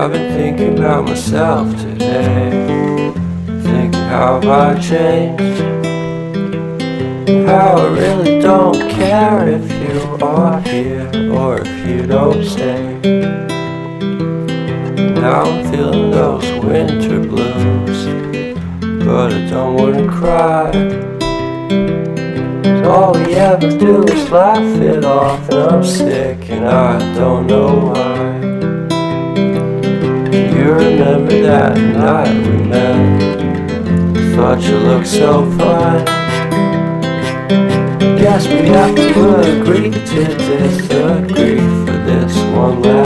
I've been thinking about myself today, thinking how have I changed, how I really don't care if you are here or if you don't stay. Now I'm feeling those winter blues, but I don't wanna cry. All we ever do is laugh it off, and I'm sick and I don't know why. You remember that night we met, thought you looked so fine. Guess we have to agree to disagree for this one last